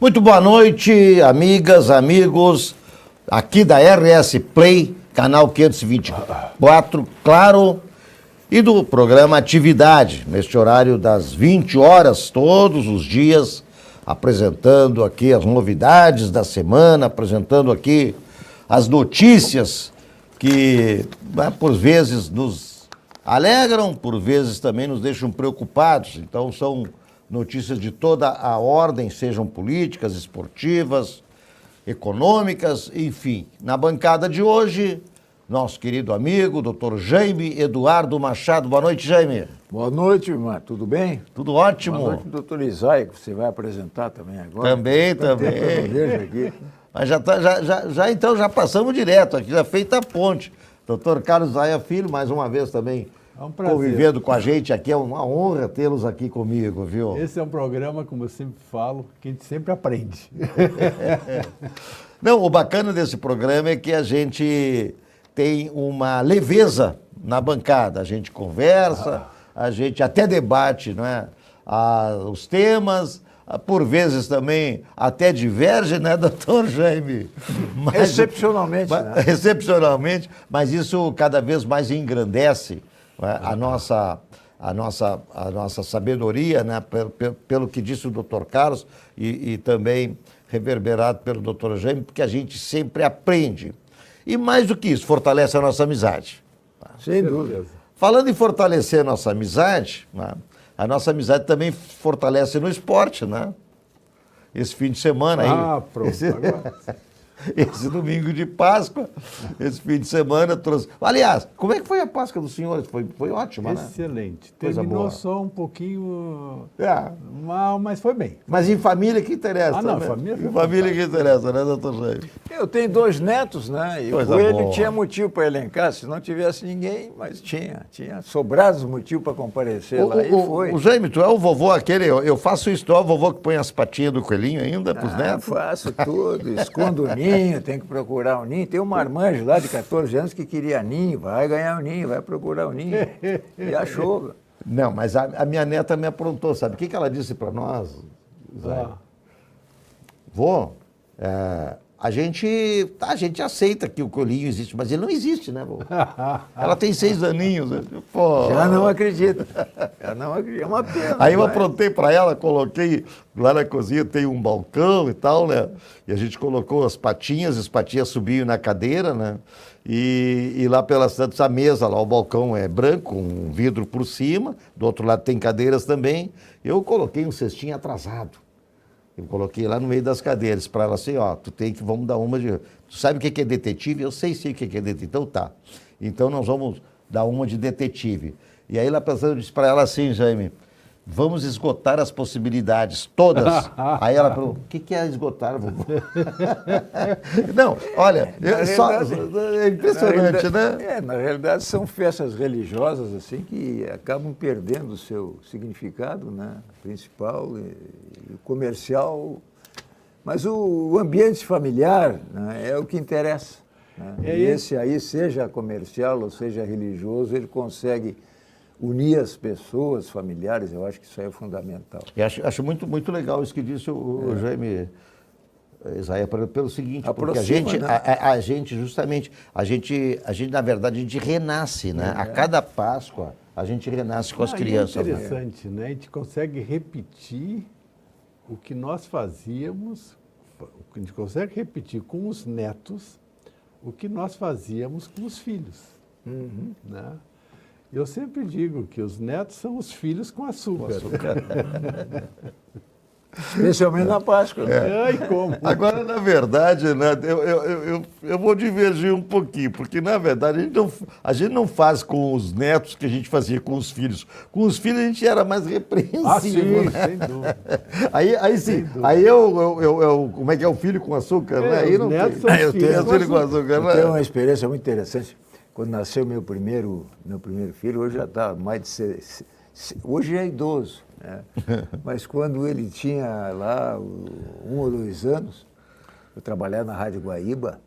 Muito boa noite, amigas, amigos, aqui da RS Play, canal 524, claro, e do programa Atividade, neste horário das 20 horas, todos os dias, apresentando aqui as novidades da semana, apresentando aqui as notícias que, por vezes, nos alegram, por vezes também nos deixam preocupados. Então, são notícias de toda a ordem, sejam políticas, esportivas, econômicas, enfim. Na bancada de hoje, nosso querido amigo, doutor Jaime Eduardo Machado. Boa noite, Jaime. Boa noite, irmã. Tudo bem? Tudo ótimo. Boa noite, doutor Isaia, que você vai apresentar também agora. Também. Vejo aqui. Mas então já passamos direto aqui, já feita a ponte. Doutor Carlos Isaia Filho, mais uma vez também É um prazer. convivendo com a gente aqui. É uma honra tê-los aqui comigo, viu? Esse é um programa, como eu sempre falo, que a gente sempre aprende. Não, o bacana desse programa é que a gente tem uma leveza na bancada. A gente conversa, a gente até debate, não é? Os temas, por vezes também até diverge, né, doutor Jaime? Excepcionalmente, né? Excepcionalmente, mas isso cada vez mais engrandece, né, a nossa sabedoria, né, pelo que disse o doutor Carlos e também reverberado pelo doutor Jaime, porque a gente sempre aprende. E mais do que isso, fortalece a nossa amizade. Sem dúvida. Falando em fortalecer a nossa amizade, né, a nossa amizade também fortalece no esporte, né? Esse fim de semana aí. Pronto. Agora... Esse domingo de Páscoa, esse fim de semana trouxe... Aliás, como é que foi a Páscoa dos senhores? Foi ótima, né? Excelente. Coisa Terminou boa. só um pouquinho É. mal, mas foi bem. Mas em família que interessa, Não, né? família Em família que interessa, né, doutor Jaime? Eu tenho 2 netos, né? E Coisa com ele boa. tinha motivo para elencar, se não tivesse ninguém, mas tinha sobrados motivos para comparecer lá e foi. O Jaime, tu é o vovô aquele, eu faço isso, tu é o vovô que põe as patinhas do coelhinho ainda pros netos? Faço tudo, escondo o ninho, tem que procurar o ninho. Tem um marmanjo lá de 14 anos que queria ninho, vai ganhar o ninho, vai procurar o ninho. E achou. Não, mas a minha neta me aprontou, sabe? O que ela disse para nós, Zé? Vô, a gente aceita que o coelhinho existe, mas ele não existe, né, vô? Ela tem 6 aninhos. Né? Pô. Já não acredito. Já não acredito. É uma pena. Aí eu mas- aprontei para ela, coloquei lá na cozinha, tem um balcão e tal, né? E a gente colocou as patinhas subiam na cadeira, né? E lá pelas tantas, a mesa lá, o balcão é branco, um vidro por cima, do outro lado tem cadeiras também. Eu coloquei um cestinho atrasado. Eu coloquei lá no meio das cadeiras para ela assim, ó, vamos dar uma de... Tu sabe o que é detetive? Eu sei o que é detetive. Então tá. Então nós vamos dar uma de detetive. E aí lá pensando, eu disse para ela assim, Jaime, vamos esgotar as possibilidades, todas. Aí ela falou, o que é esgotar, vovô? Não, olha, é impressionante, né? Na realidade são festas religiosas assim que acabam perdendo o seu significado, né? Principal e comercial. Mas o ambiente familiar, né, é o que interessa. Né? E esse aí, seja comercial ou seja religioso, ele consegue unir as pessoas familiares. Eu acho que isso aí é fundamental. E acho muito legal isso que disse o Jaime Isaia, pelo seguinte, porque a gente justamente, na verdade, a gente renasce, né? A cada Páscoa, a gente renasce com as crianças. É interessante, né? A gente consegue repetir o que nós fazíamos, a gente consegue repetir com os netos o que nós fazíamos com os filhos, né? Eu sempre digo que os netos são os filhos com açúcar. Especialmente na Páscoa. Né? Ai, como? Agora, na verdade, né, eu vou divergir um pouquinho, porque, na verdade, a gente não faz com os netos o que a gente fazia com os filhos. Com os filhos, a gente era mais repreensivo, Sim, né? sem dúvida. Aí sim, aí como é que é o filho com açúcar, né? Aí os não netos tem. são Eu tenho filhos filho com açúcar, Eu né? tenho uma experiência muito interessante. Quando nasceu meu primeiro filho, hoje já está mais de... Hoje já é idoso, né? Mas quando ele tinha lá 1 ou 2 anos, eu trabalhava na Rádio Guaíba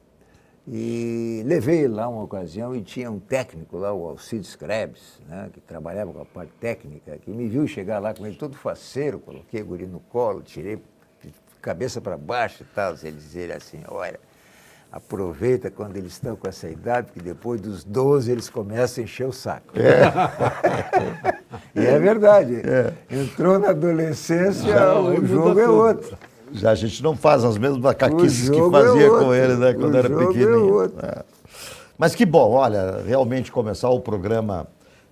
e levei ele lá uma ocasião e tinha um técnico lá, o Alcides Krebs, né, que trabalhava com a parte técnica, que me viu chegar lá com ele todo faceiro, coloquei o guri no colo, tirei cabeça para baixo e tal, ele dizia assim, olha, aproveita quando eles estão com essa idade, porque depois dos 12 eles começam a encher o saco. E é verdade. Entrou na adolescência, o jogo é outro. Já a gente não faz as mesmas macaquices que fazia com ele, né, quando era pequenininho. Mas que bom, olha, realmente começar o programa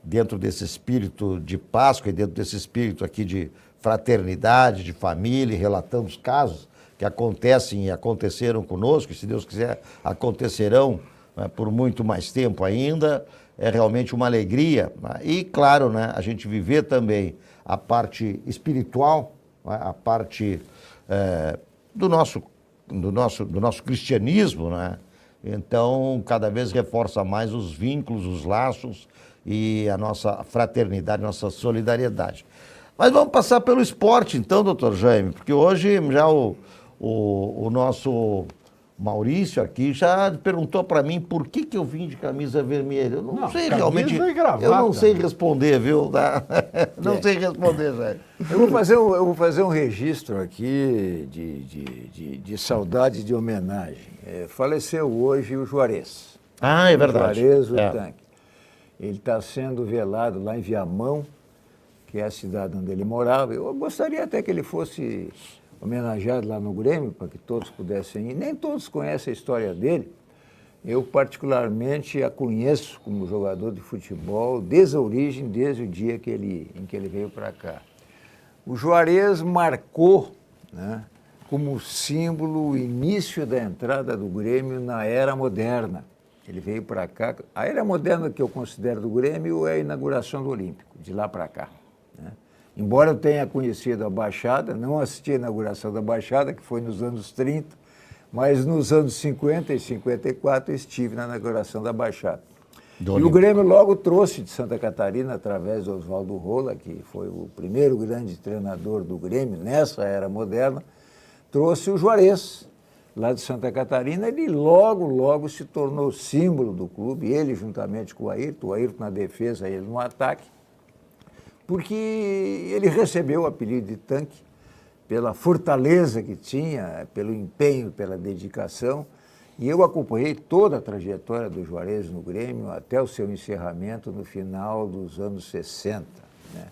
dentro desse espírito de Páscoa e dentro desse espírito aqui de fraternidade, de família, relatando os casos que acontecem e aconteceram conosco, e se Deus quiser acontecerão, né, por muito mais tempo ainda, é realmente uma alegria. Né? E claro, né, a gente viver também a parte espiritual, né, a parte do nosso cristianismo, né? Então cada vez reforça mais os vínculos, os laços e a nossa fraternidade, nossa solidariedade. Mas vamos passar pelo esporte então, doutor Jaime, porque hoje já o nosso Maurício aqui já perguntou para mim por que eu vim de camisa vermelha. Eu não sei realmente, eu não sei responder, viu? Não sei responder, Jaime. Eu vou fazer um registro aqui de saudade, de homenagem. Faleceu hoje o Juarez. Ah, é verdade. O Juarez, o tanque. Ele está sendo velado lá em Viamão, que é a cidade onde ele morava. Eu gostaria até que ele fosse homenageado lá no Grêmio, para que todos pudessem ir. Nem todos conhecem a história dele. Eu, particularmente, a conheço como jogador de futebol desde a origem, desde o dia em que ele veio para cá. O Juarez marcou, né, como símbolo o início da entrada do Grêmio na era moderna. Ele veio para cá. A era moderna que eu considero do Grêmio é a inauguração do Olímpico, de lá para cá. Né? Embora eu tenha conhecido a Baixada, não assisti a inauguração da Baixada, que foi nos anos 30, mas nos anos 50 e 54 estive na inauguração da Baixada. E o Grêmio logo trouxe de Santa Catarina, através do Oswaldo Rola, que foi o primeiro grande treinador do Grêmio nessa era moderna, trouxe o Juarez, lá de Santa Catarina. Ele logo se tornou símbolo do clube, ele juntamente com o Ayrton na defesa, ele no ataque, porque ele recebeu o apelido de tanque pela fortaleza que tinha, pelo empenho, pela dedicação. E eu acompanhei toda a trajetória do Juarez no Grêmio até o seu encerramento no final dos anos 60. Né?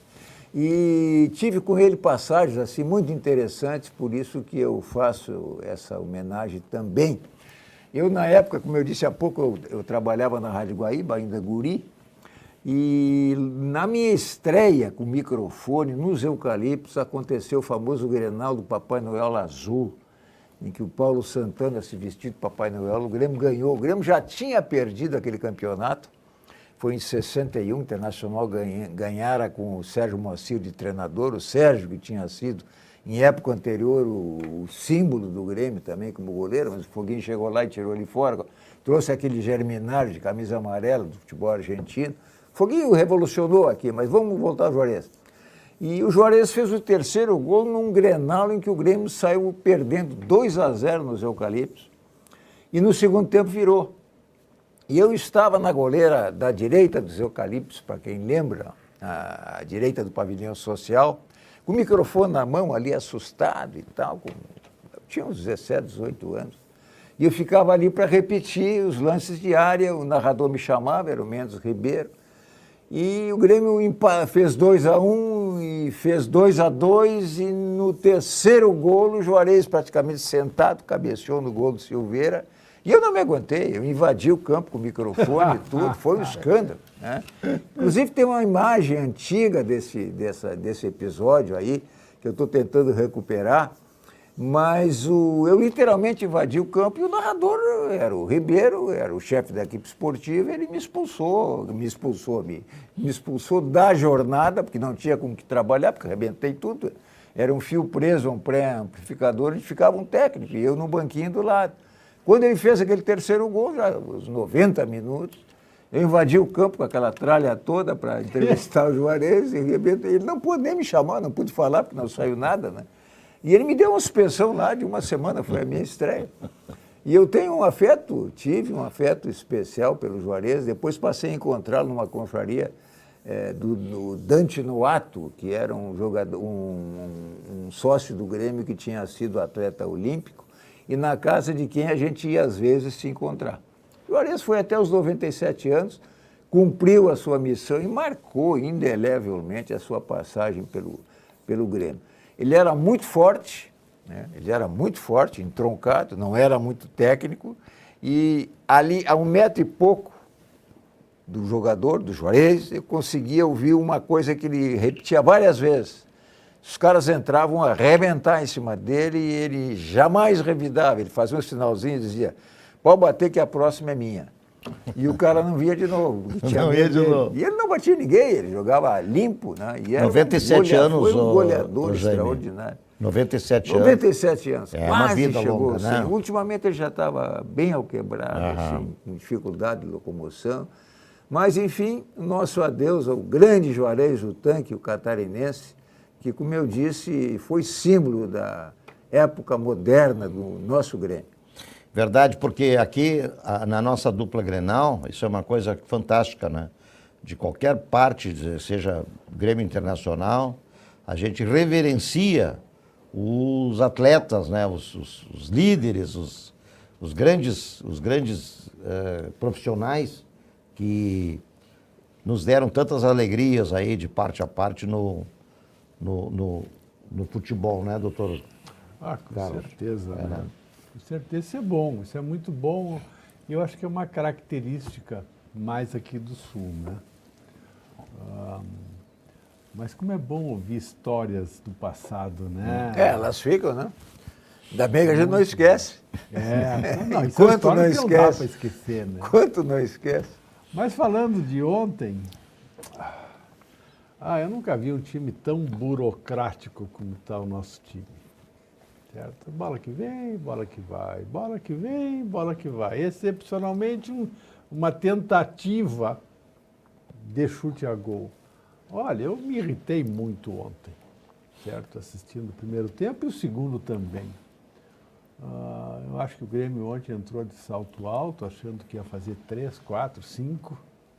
E tive com ele passagens assim, muito interessantes, por isso que eu faço essa homenagem também. Eu, na época, como eu disse há pouco, eu trabalhava na Rádio Guaíba, ainda guri, e na minha estreia com microfone nos Eucaliptos aconteceu o famoso Grenal do Papai Noel Azul, em que o Paulo Santana se vestiu de Papai Noel, o Grêmio ganhou. O Grêmio já tinha perdido aquele campeonato, foi em 61, o Internacional ganhara com o Sérgio Moacir de treinador, o Sérgio, que tinha sido, em época anterior, o símbolo do Grêmio também como goleiro, mas o Foguinho chegou lá e tirou ele fora, trouxe aquele Germinário de camisa amarela do futebol argentino. Foguinho revolucionou aqui, mas vamos voltar ao Juarez. E o Juarez fez o terceiro gol num Grenal em que o Grêmio saiu perdendo 2-0 nos Eucaliptos. E no segundo tempo virou. E eu estava na goleira da direita dos Eucaliptos, para quem lembra, a direita do pavilhão social, com o microfone na mão ali, assustado e tal. Eu tinha uns 17, 18 anos. E eu ficava ali para repetir os lances de área, o narrador me chamava, era o Mendes Ribeiro. E o Grêmio fez 2-1 e fez 2-2 e no terceiro gol o Juarez praticamente sentado, cabeceou no gol do Silveira. E eu não me aguentei, eu invadi o campo com o microfone e tudo, foi um escândalo. Né? Inclusive tem uma imagem antiga desse episódio aí, que eu estou tentando recuperar, mas eu literalmente invadi o campo e o narrador era o Ribeiro, era o chefe da equipe esportiva, ele me expulsou da jornada, porque não tinha com que trabalhar, porque arrebentei tudo. Era um fio preso a um pré-amplificador, a gente ficava um técnico, e eu no banquinho do lado. Quando ele fez aquele terceiro gol, já aos 90 minutos, eu invadi o campo com aquela tralha toda para entrevistar o Juarez, e arrebentei. Ele não pôde nem me chamar, não pude falar, porque não saiu nada, né? E ele me deu uma suspensão lá de uma semana, foi a minha estreia. E eu tive um afeto especial pelo Juarez, depois passei a encontrá-lo numa confraria do Dante Noato, que era um jogador, um sócio do Grêmio que tinha sido atleta olímpico, e na casa de quem a gente ia às vezes se encontrar. O Juarez foi até os 97 anos, cumpriu a sua missão e marcou indelevelmente a sua passagem pelo Grêmio. Ele era muito forte, né? Ele era muito forte, entroncado, não era muito técnico, e ali, a 1 metro e pouco do jogador, do Juarez, eu conseguia ouvir uma coisa que ele repetia várias vezes. Os caras entravam a arrebentar em cima dele e ele jamais revidava. Ele fazia um sinalzinho e dizia, pode bater que a próxima é minha. E o cara não via de novo. Não ia de novo. E ele não batia ninguém, ele jogava limpo, né? E era 97 anos, foi um goleador Jaime. extraordinário. 97 anos. 97 anos. É quase uma vida chegou, longa, né? assim. Ultimamente ele já estava bem ao quebrado, assim, com dificuldade de locomoção. Mas, enfim, o nosso adeus ao grande Juarez, o tanque, o catarinense, que, como eu disse, foi símbolo da época moderna do nosso Grêmio. Verdade, porque aqui, na nossa dupla Grenal, isso é uma coisa fantástica, né? De qualquer parte, seja Grêmio Internacional, a gente reverencia os atletas, né? Os líderes, os grandes profissionais que nos deram tantas alegrias aí de parte a parte no futebol, né, doutor? Com Carlos. certeza, né? Com certeza, isso é bom, isso é muito bom. E eu acho que é uma característica mais aqui do Sul, né? Mas como é bom ouvir histórias do passado, né? Elas ficam, né? Ainda bem que a gente não esquece. Não, isso Quanto é não história que não dá esquece? para esquecer, né? Quanto não esquece? Mas falando de ontem, eu nunca vi um time tão burocrático como está o nosso time. Certo? Bola que vem, bola que vai, bola que vem, bola que vai. Excepcionalmente, uma tentativa de chute a gol. Olha, eu me irritei muito ontem, certo? Assistindo o primeiro tempo e o segundo também. Eu acho que o Grêmio ontem entrou de salto alto, achando que ia fazer 3, 4, 5,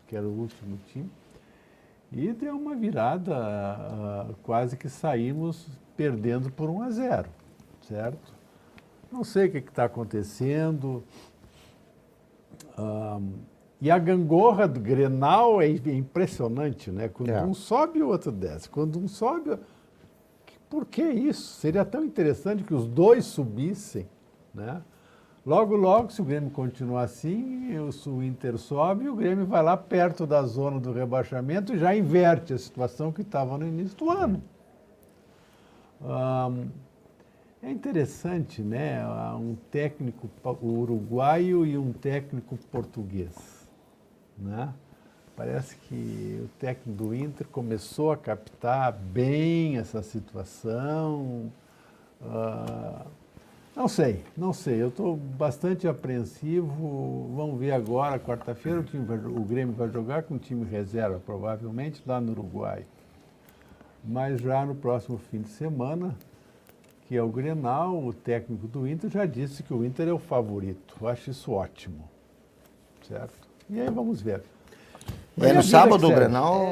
que era o último time. E deu uma virada, quase que saímos perdendo por 1-0, certo? Não sei o que está acontecendo. E a gangorra do Grenal é impressionante, né? Quando um sobe, o outro desce. Quando um sobe... Por que isso? Seria tão interessante que os dois subissem, né? Logo, logo, se o Grêmio continuar assim, o Inter sobe e o Grêmio vai lá perto da zona do rebaixamento e já inverte a situação que estava no início do ano. É interessante, né? Um técnico uruguaio e um técnico português, né? Parece que o técnico do Inter começou a captar bem essa situação. Não sei. Eu estou bastante apreensivo. Vamos ver agora, quarta-feira, o Grêmio vai jogar com o time reserva, provavelmente, lá no Uruguai. Mas já no próximo fim de semana, que é o Grenal, o técnico do Inter já disse que o Inter é o favorito. Eu acho isso ótimo, certo? E aí vamos ver. É no sábado o Grenal?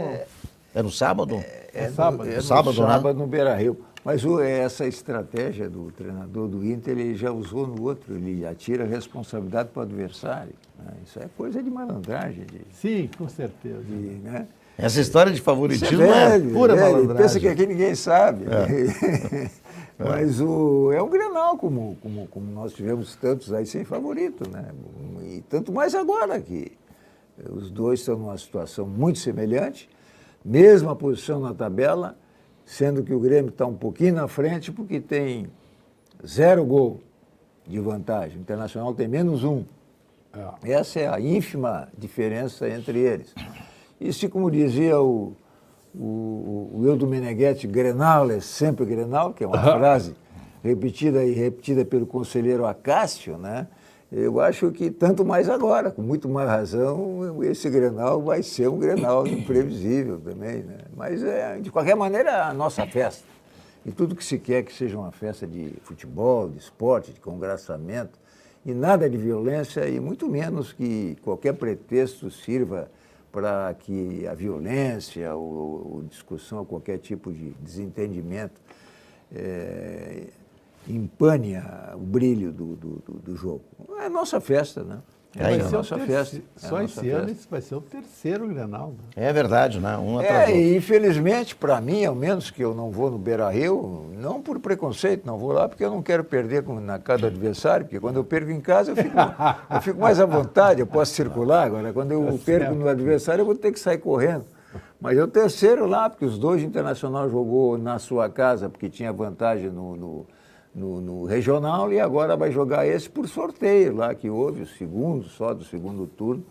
É no sábado? É sábado, no sábado, sábado né? no Beira-Rio. Mas essa estratégia do treinador do Inter, ele já usou no outro, ele atira a responsabilidade para o adversário, né? Isso é coisa de malandragem. Sim, com certeza. Né? Essa história de favoritismo velho, é pura malandragem. Pensa que aqui ninguém sabe. Mas é um Grenal, como nós tivemos tantos aí sem favorito, né? E tanto mais agora que os dois estão numa situação muito semelhante, mesma posição na tabela, sendo que o Grêmio está um pouquinho na frente porque tem 0 gol de vantagem. O Internacional tem -1. Essa é a ínfima diferença entre eles. E se, como dizia o Eudo Meneghetti, Grenal é sempre Grenal, que é uma frase repetida e repetida pelo conselheiro Acácio, né? Eu acho que tanto mais agora, com muito mais razão, esse Grenal vai ser um Grenal imprevisível também, né? Mas, de qualquer maneira, é a nossa festa. E tudo que se quer que seja uma festa de futebol, de esporte, de congraçamento, e nada de violência, e muito menos que qualquer pretexto sirva para que a violência ou discussão, qualquer tipo de desentendimento empane o brilho do jogo. É a nossa festa, né? Vai É a ser nossa festa. Só esse ano esse vai ser o terceiro Grenal. Né? É verdade, né? Um atrás do outro. E infelizmente, para mim, ao menos que eu não vou no Beira-Rio, não por preconceito, não vou lá porque eu não quero perder na casa do adversário, porque quando eu perco em casa eu fico mais à vontade, eu posso circular. Agora, quando eu perco no adversário, eu vou ter que sair correndo. Mas eu terceiro lá, porque os dois Internacional jogou na sua casa, porque tinha vantagem no regional, e agora vai jogar esse por sorteio lá, que houve o segundo, só do segundo turno,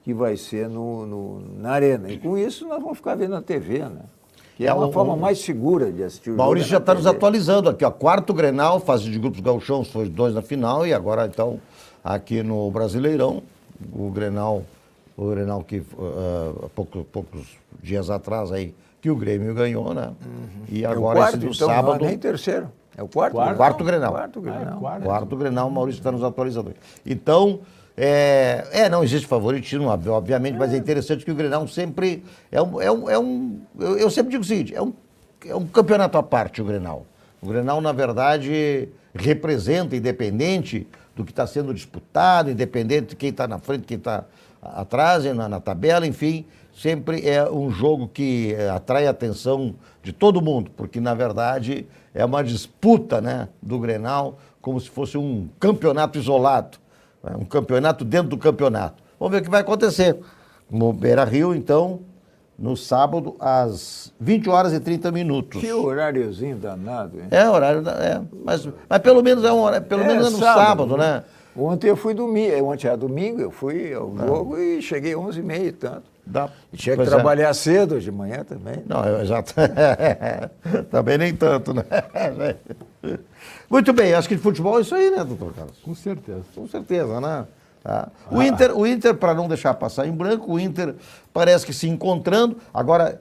que vai ser na Arena. E com isso nós vamos ficar vendo na TV, né? Que é uma forma mais segura de assistir o jogo. Maurício já está nos atualizando aqui, ó. Quarto Grenal, fase de grupos gauchão, foi 2 na final, e agora então aqui no Brasileirão, o Grenal que há poucos dias atrás aí, que o Grêmio ganhou, né? E agora quarto, esse do então, sábado. não, nem terceiro. É o quarto? Quarto Grenal. Quarto Grenal. Quarto Grenal, o Maurício está nos atualizando. Então, não existe favoritismo, obviamente, mas é interessante que o Grenal sempre eu sempre digo o seguinte, é um campeonato à parte o Grenal. O Grenal, na verdade, representa, independente do que está sendo disputado, independente de quem está na frente, quem está atrás, na tabela, enfim, sempre é um jogo que atrai a atenção de todo mundo, porque, na verdade, é uma disputa, né, do Grenal, como se fosse um campeonato isolado, né, um campeonato dentro do campeonato. Vamos ver o que vai acontecer. No Beira-Rio, então, no sábado, às 20 horas e 30 minutos. Que horáriozinho danado, hein? Mas pelo menos é um horário, pelo menos é no sábado, né? Ontem eu fui domingo, eu fui ao jogo e cheguei 11h30 e tanto. E tinha que trabalhar cedo hoje de manhã também. Não, exato. Também nem tanto, né? Muito bem, acho que de futebol é isso aí, né, doutor Carlos? Com certeza. Com certeza, né? Tá. O Inter, para não deixar passar em branco, o Inter parece que se encontrando. Agora,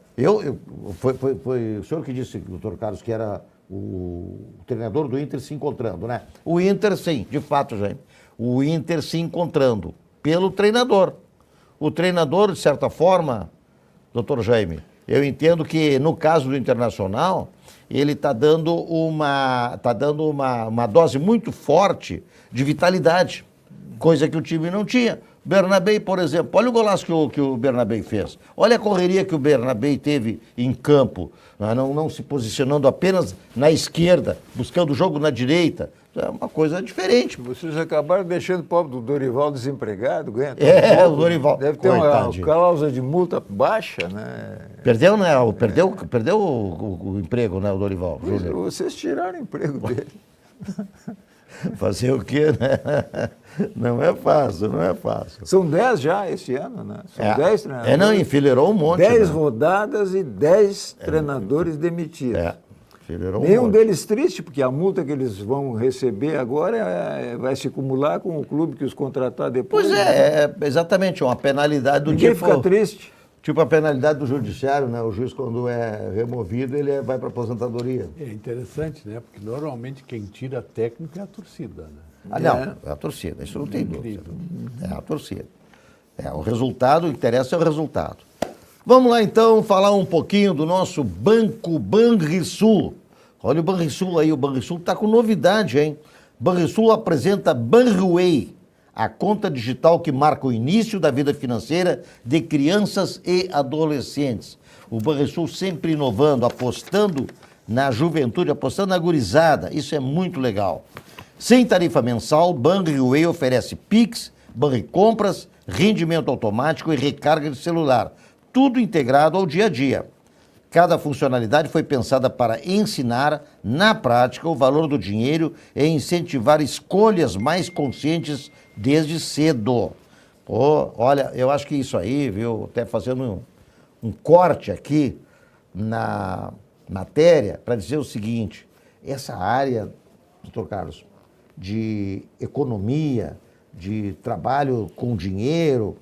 foi o senhor que disse, doutor Carlos, que era o treinador do Inter se encontrando, né? O Inter, sim, de fato, gente. O Inter se encontrando pelo treinador. O treinador, de certa forma, doutor Jaime, eu entendo que no caso do Internacional, ele está dando uma dose muito forte de vitalidade, coisa que o time não tinha. Bernabé, por exemplo, olha o golaço que o Bernabé fez. Olha a correria que o Bernabé teve em campo, não se posicionando apenas na esquerda, buscando o jogo na direita. É uma coisa diferente. Vocês acabaram deixando o pobre do Dorival desempregado, ganha. O Dorival. Deve ter uma cláusula de multa baixa, né? Perdeu, né? Perdeu o emprego, né, o Dorival. Vocês tiraram o emprego dele. Fazer o quê, né? Não é fácil, não é fácil. São 10 já esse ano, né? São 10 treinadores. Não, enfileirou um monte. 10 rodadas e 10 treinadores demitidos. Enfileirou Nenhum deles triste, porque a multa que eles vão receber agora vai se acumular com o clube que os contratar depois. Pois é exatamente, uma penalidade do Ninguém fica triste. Tipo a penalidade do judiciário, né? O juiz, quando é removido, ele vai para aposentadoria. É interessante, né? Porque normalmente quem tira técnico é a torcida, né? Não, é a torcida, isso não tem dúvida. É a torcida. O resultado, o que interessa é o resultado. Vamos lá, então, falar um pouquinho do nosso Banco Banrisul. Olha o Banrisul aí, o Banrisul está com novidade, hein? Banrisul apresenta Banriway, a conta digital que marca o início da vida financeira de crianças e adolescentes. O Banrisul sempre inovando, apostando na juventude, apostando na gurizada. Isso é muito legal. Sem tarifa mensal, Banriway oferece Pix, Banricompras, rendimento automático e recarga de celular. Tudo integrado ao dia a dia. Cada funcionalidade foi pensada para ensinar, na prática, o valor do dinheiro e incentivar escolhas mais conscientes desde cedo. Olha, eu acho que isso aí, viu, até fazendo um corte aqui na matéria, para dizer o seguinte, essa área, doutor Carlos, de economia, de trabalho com dinheiro,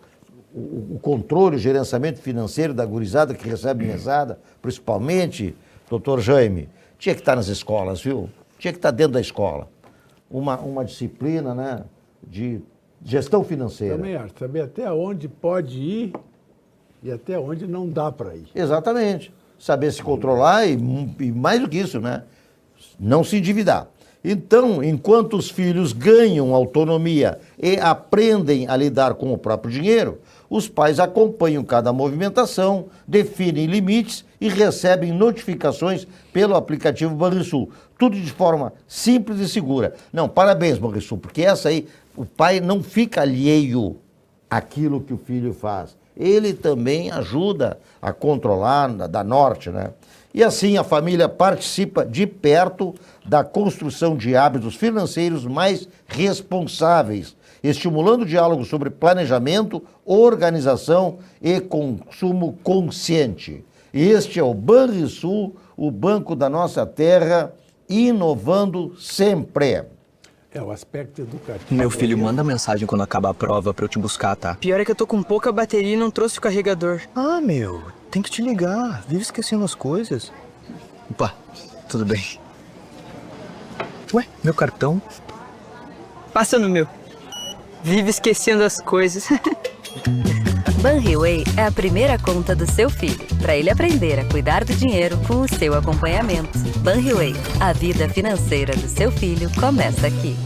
o controle, o gerenciamento financeiro da gurizada que recebe mesada, principalmente, doutor Jaime, tinha que estar nas escolas, viu? Tinha que estar dentro da escola. Uma disciplina, né, de gestão financeira. Também acho, saber até onde pode ir E até onde não dá para ir. Exatamente. Saber se controlar e mais do que isso, né? Não se endividar. Então, enquanto os filhos ganham autonomia e aprendem a lidar com o próprio dinheiro, os pais acompanham cada movimentação, definem limites e recebem notificações pelo aplicativo Banrisul. Tudo de forma simples e segura. Não, parabéns, Banrisul, porque essa aí, o pai não fica alheio àquilo que o filho faz. Ele também ajuda a controlar, da norte, né? E assim a família participa de perto da construção de hábitos financeiros mais responsáveis, estimulando o diálogo sobre planejamento, organização e consumo consciente. Este é o Banrisul, o banco da nossa terra, inovando sempre. É o aspecto educativo. Meu filho manda mensagem quando acabar a prova pra eu te buscar, tá? Pior é que eu tô com pouca bateria e não trouxe o carregador. Ah, meu, tem que te ligar. Vive esquecendo as coisas. Opa, tudo bem. Ué, meu cartão? Passa no meu. Vive esquecendo as coisas. Banriway é a primeira conta do seu filho, para ele aprender a cuidar do dinheiro com o seu acompanhamento. Banriway, a vida financeira do seu filho começa aqui.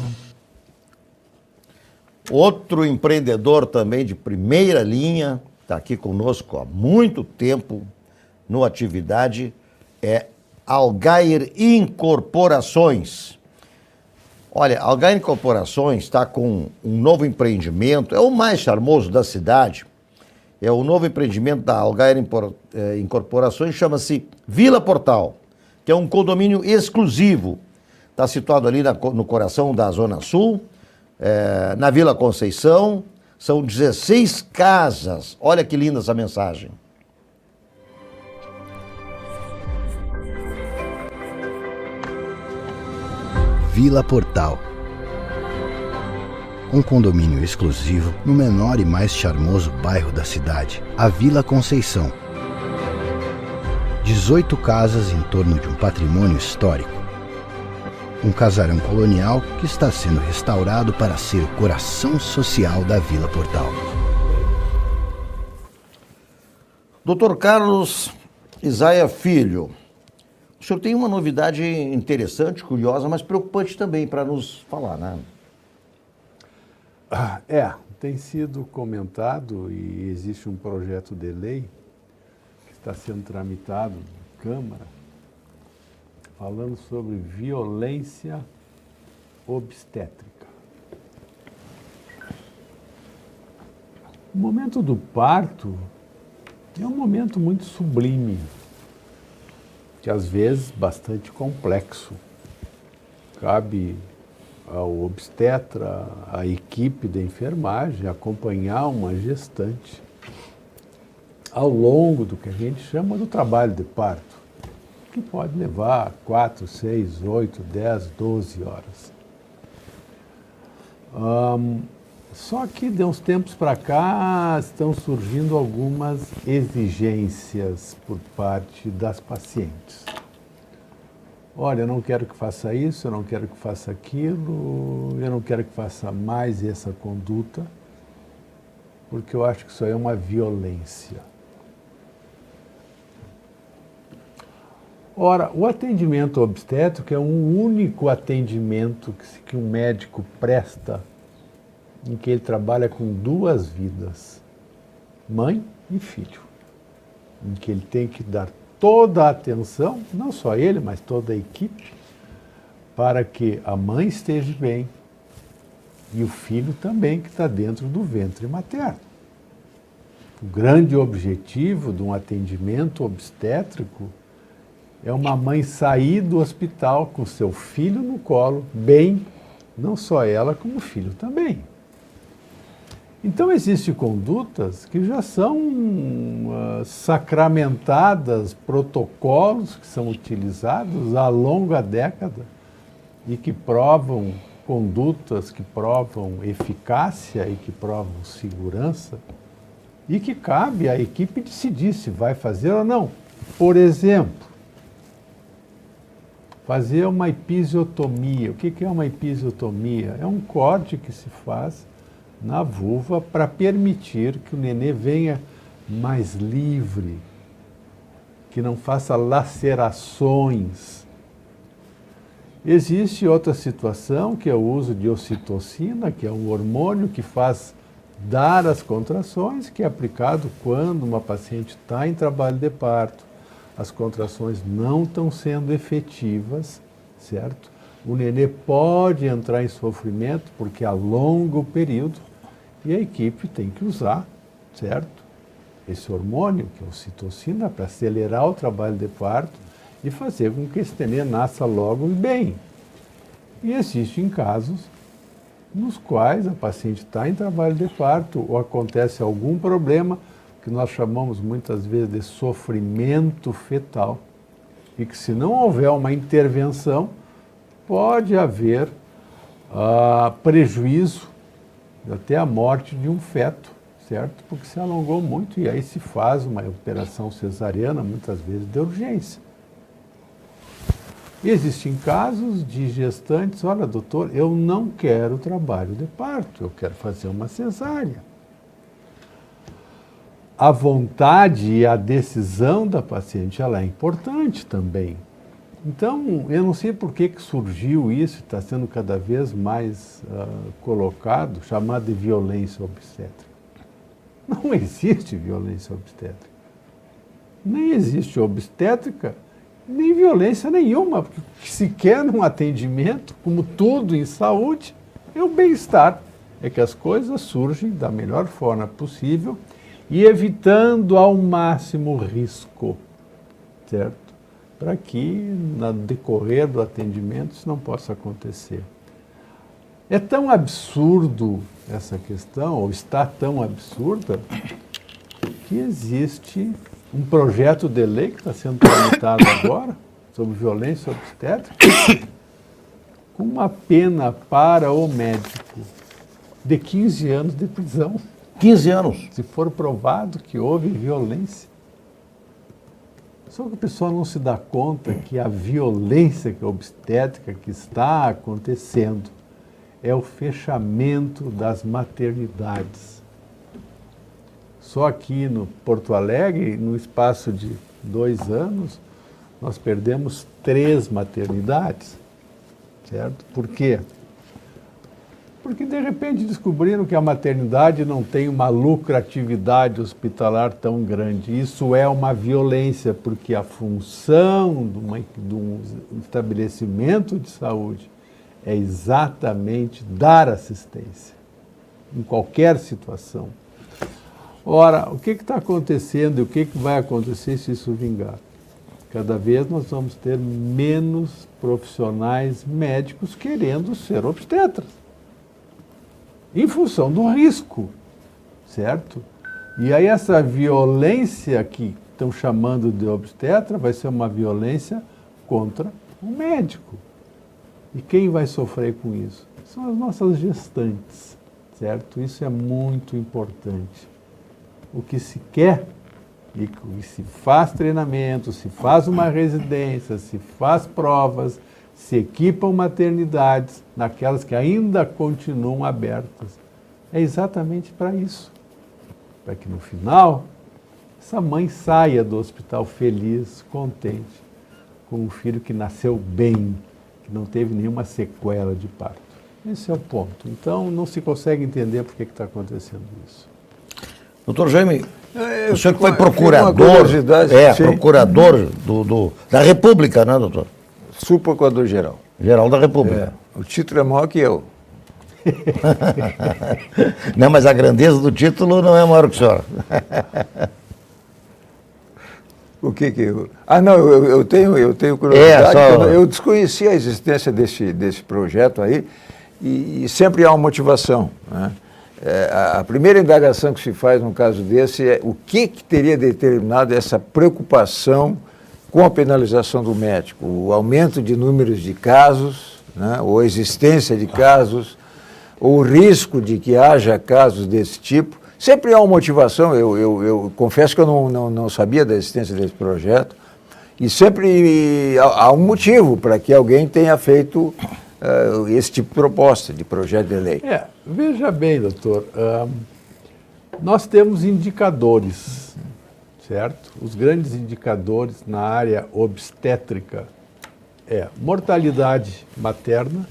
Outro empreendedor também de primeira linha, está aqui conosco há muito tempo no Atividade, é Algair Incorporações. Olha, Algair Incorporações está com um novo empreendimento, é o mais charmoso da cidade. É o novo empreendimento da Algair Incorporações, chama-se Vila Portal, que é um condomínio exclusivo. Está situado ali no coração da Zona Sul, na Vila Conceição. São 16 casas. Olha que linda essa mensagem. Vila Portal. Um condomínio exclusivo no menor e mais charmoso bairro da cidade, a Vila Conceição. 18 casas em torno de um patrimônio histórico. Um casarão colonial que está sendo restaurado para ser o coração social da Vila Portal. Dr. Carlos Isaia Filho, o senhor tem uma novidade interessante, curiosa, mas preocupante também para nos falar, né? Tem sido comentado e existe um projeto de lei que está sendo tramitado na Câmara, falando sobre violência obstétrica. O momento do parto é um momento muito sublime, que às vezes bastante complexo. Cabe ao obstetra, à equipe da enfermagem, acompanhar uma gestante ao longo do que a gente chama do trabalho de parto, que pode levar 4, 6, 8, 10, 12 horas. Só que de uns tempos para cá estão surgindo algumas exigências por parte das pacientes. Olha, eu não quero que faça isso, eu não quero que faça aquilo, eu não quero que faça mais essa conduta, porque eu acho que isso aí é uma violência. Ora, o atendimento obstétrico é um único atendimento que um médico presta, em que ele trabalha com duas vidas, mãe e filho, em que ele tem que dar toda a atenção, não só ele, mas toda a equipe, para que a mãe esteja bem e o filho também, que está dentro do ventre materno. O grande objetivo de um atendimento obstétrico é uma mãe sair do hospital com seu filho no colo, bem, não só ela, como o filho também. Então, existem condutas que já são sacramentadas, protocolos que são utilizados há longa década e que provam condutas, que provam eficácia e que provam segurança e que cabe à equipe decidir se vai fazer ou não. Por exemplo, fazer uma episiotomia. O que é uma episiotomia? É um corte que se faz na vulva para permitir que o nenê venha mais livre, que não faça lacerações. Existe outra situação, que é o uso de ocitocina, que é um hormônio que faz dar as contrações, que é aplicado quando uma paciente está em trabalho de parto, as contrações não estão sendo efetivas, certo? O nenê pode entrar em sofrimento porque alonga o período e a equipe tem que usar, certo? Esse hormônio, que é a ocitocina, para acelerar o trabalho de parto e fazer com que esse nenê nasça logo e bem. E existem casos nos quais a paciente está em trabalho de parto ou acontece algum problema que nós chamamos muitas vezes de sofrimento fetal e que, se não houver uma intervenção, pode haver prejuízo, até a morte de um feto, certo? Porque se alongou muito e aí se faz uma operação cesariana, muitas vezes de urgência. Existem casos de gestantes, olha, doutor, eu não quero trabalho de parto, eu quero fazer uma cesárea. A vontade e a decisão da paciente, ela é importante também. Então, eu não sei por que surgiu isso, está sendo cada vez mais colocado, chamado de violência obstétrica. Não existe violência obstétrica. Nem existe obstétrica, nem violência nenhuma, porque se quer num atendimento, como tudo em saúde, é o bem-estar. É que as coisas surgem da melhor forma possível e evitando ao máximo o risco, certo? Para que, no decorrer do atendimento, isso não possa acontecer. É tão absurdo essa questão, ou está tão absurda, que existe um projeto de lei que está sendo tramitado agora, sobre violência obstétrica, com uma pena para o médico de 15 anos de prisão. 15 anos. Se for provado que houve violência. Só que o pessoal não se dá conta que a violência obstétrica que está acontecendo é o fechamento das maternidades. Só aqui no Porto Alegre, no espaço de 2 anos, nós perdemos 3 maternidades, certo? Por quê? Porque, de repente, descobriram que a maternidade não tem uma lucratividade hospitalar tão grande. Isso é uma violência, porque a função de um estabelecimento de saúde é exatamente dar assistência, em qualquer situação. Ora, o que está acontecendo e o que vai acontecer se isso vingar? Cada vez nós vamos ter menos profissionais médicos querendo ser obstetras, em função do risco, certo? E aí essa violência que estão chamando de obstetra vai ser uma violência contra o médico. E quem vai sofrer com isso? São as nossas gestantes, certo? Isso é muito importante. O que se quer, e se faz treinamento, se faz uma residência, se faz provas, se equipam maternidades, naquelas que ainda continuam abertas. É exatamente para isso. Para que no final, essa mãe saia do hospital feliz, contente, com um filho que nasceu bem, que não teve nenhuma sequela de parto. Esse é o ponto. Então, não se consegue entender por que está acontecendo isso. Doutor Jaime, o senhor que foi uma procurador, curiosidade, sim. procurador da República, né, doutor? Subprocurador-geral. Geral da República. O título é maior que eu. Não, mas a grandeza do título não é maior que o senhor. O que que eu... Ah, não, eu tenho curiosidade. Eu desconhecia a existência desse projeto aí e sempre há uma motivação, né? A primeira indagação que se faz num caso desse é o que teria determinado essa preocupação com a penalização do médico, o aumento de números de casos, né, ou a existência de casos, ou o risco de que haja casos desse tipo. Sempre há uma motivação, eu confesso que eu não sabia da existência desse projeto, e sempre há um motivo para que alguém tenha feito esse tipo de proposta, de projeto de lei. Veja bem, doutor, Nós temos indicadores, certo? Os grandes indicadores na área obstétrica é mortalidade materna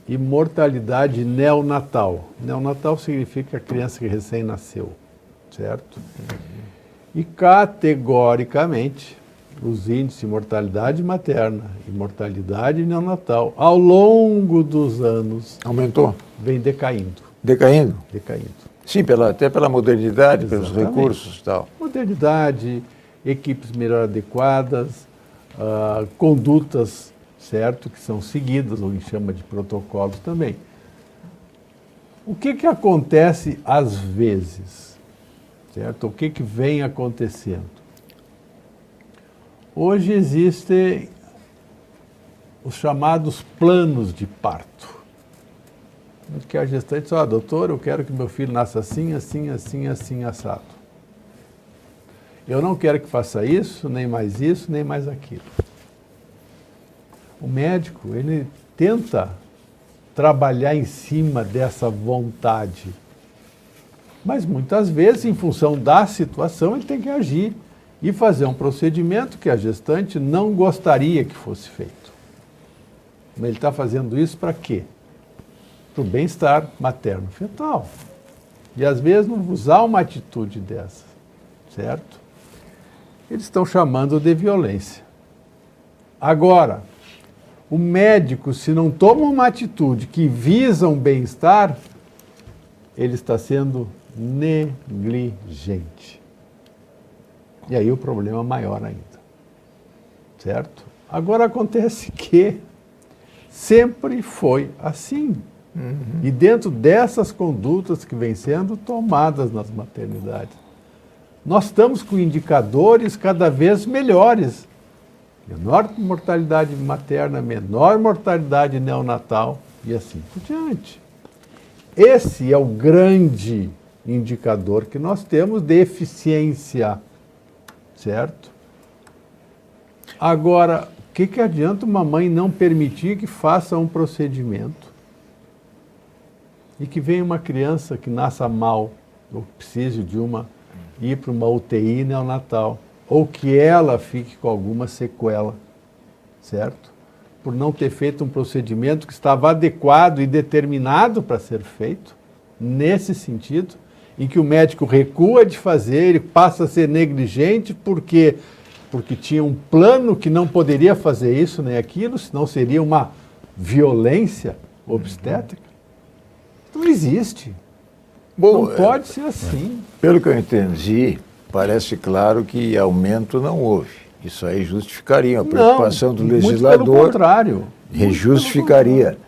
e mortalidade neonatal. Neonatal significa a criança que recém nasceu, certo? E categoricamente, os índices de mortalidade materna e mortalidade neonatal, ao longo dos anos, Aumentou? vem decaindo. Decaindo? Decaindo. Sim, até pela modernidade, pelos Exatamente. recursos e tal. Modernidade, equipes melhor adequadas, condutas, certo, que são seguidas, ou a gente chama de protocolos também. O que acontece às vezes, certo? O que vem acontecendo? Hoje existem os chamados planos de parto. Que a gestante diz, doutor, eu quero que meu filho nasça assim, assim, assim, assim, assado. Eu não quero que faça isso, nem mais aquilo. O médico, ele tenta trabalhar em cima dessa vontade. Mas muitas vezes, em função da situação, ele tem que agir e fazer um procedimento que a gestante não gostaria que fosse feito. Mas ele está fazendo isso para quê? Para o bem-estar materno-fetal. E às vezes não usar uma atitude dessa, certo? Eles estão chamando de violência. Agora, o médico, se não toma uma atitude que visa um bem-estar, ele está sendo negligente. E aí o problema é maior ainda, certo? Agora acontece que sempre foi assim. E dentro dessas condutas que vêm sendo tomadas nas maternidades, nós estamos com indicadores cada vez melhores. Menor mortalidade materna, menor mortalidade neonatal e assim por diante. Esse é o grande indicador que nós temos de eficiência, certo? Agora, o que adianta uma mãe não permitir que faça um procedimento e que venha uma criança que nasça mal, ou precise de ir para uma UTI neonatal, ou que ela fique com alguma sequela, certo? Por não ter feito um procedimento que estava adequado e determinado para ser feito, nesse sentido, em que o médico recua de fazer, ele passa a ser negligente porque tinha um plano que não poderia fazer isso nem aquilo, senão seria uma violência obstétrica. Não existe. Bom, não pode ser assim. Pelo que eu entendi, parece claro que aumento não houve. Isso aí justificaria a preocupação do legislador. Muito pelo contrário. Justificaria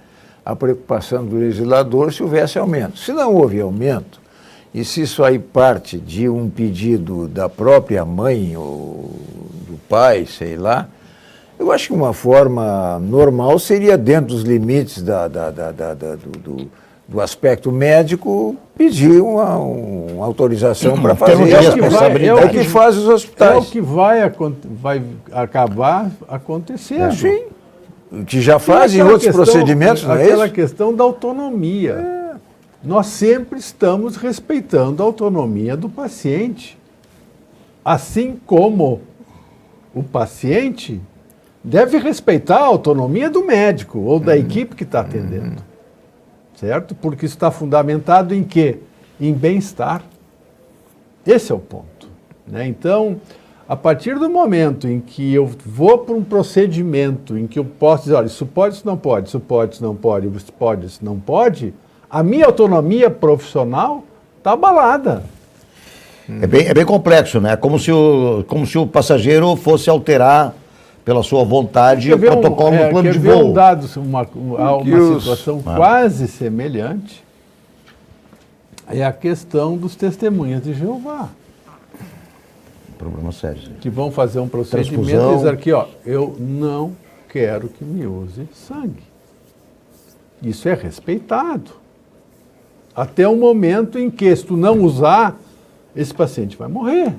a preocupação do legislador se houvesse aumento. Se não houve aumento, e se isso aí parte de um pedido da própria mãe ou do pai, sei lá, eu acho que uma forma normal seria, dentro dos limites do aspecto médico, pedir uma autorização para fazer. É o que faz os hospitais. É o que vai acabar acontecendo. Sim, que já fazem outros procedimentos, não é isso? Aquela questão da autonomia. Nós sempre estamos respeitando a autonomia do paciente. Assim como o paciente deve respeitar a autonomia do médico ou da equipe que está atendendo. Certo? Porque isso está fundamentado em quê? Em bem-estar. Esse é o ponto. Né? Então, a partir do momento em que eu vou para um procedimento em que eu posso dizer, olha, isso pode, isso não pode, isso pode, isso não pode, isso pode, isso não pode, a minha autonomia profissional está abalada. É bem complexo, né? Como se o passageiro fosse alterar pela sua vontade o protocolo no plano de voo. Uma situação quase semelhante é a questão dos testemunhas de Jeová. Problema sério. Que vão fazer um procedimento e dizer aqui, eu não quero que me use sangue. Isso é respeitado. Até o momento em que, se tu não usar, esse paciente vai morrer.